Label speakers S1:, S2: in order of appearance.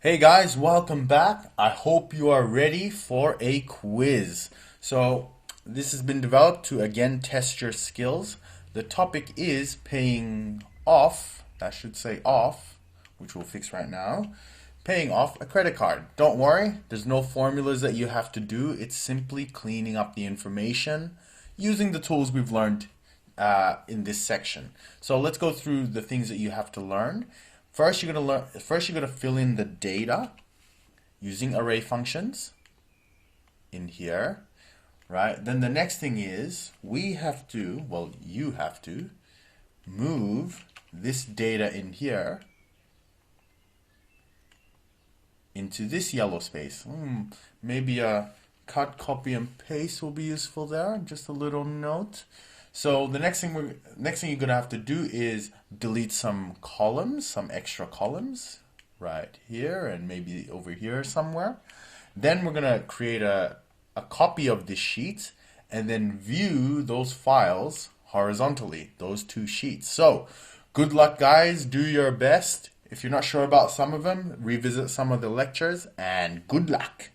S1: Hey guys, welcome back. I hope you are ready for a quiz. So, this has been developed to again test your skills. The topic is paying off, I should say off, which we'll fix right now. Paying off a credit card. Don't worry, there's no formulas that you have to do. It's simply cleaning up the information using the tools we've learned in this section. So let's go through the things that you have to learn. First, you're gonna fill in the data using array functions in here, right? Then the next thing is you have to move this data in here into this yellow space. Maybe a cut, copy, and paste will be useful there. Just a little note. So the next thing you're gonna have to do is delete some columns, some extra columns, right here and maybe over here somewhere. Then we're gonna create a copy of this sheet and then view those files horizontally, those two sheets. So good luck, guys. Do your best. If you're not sure about some of them, revisit some of the lectures and good luck.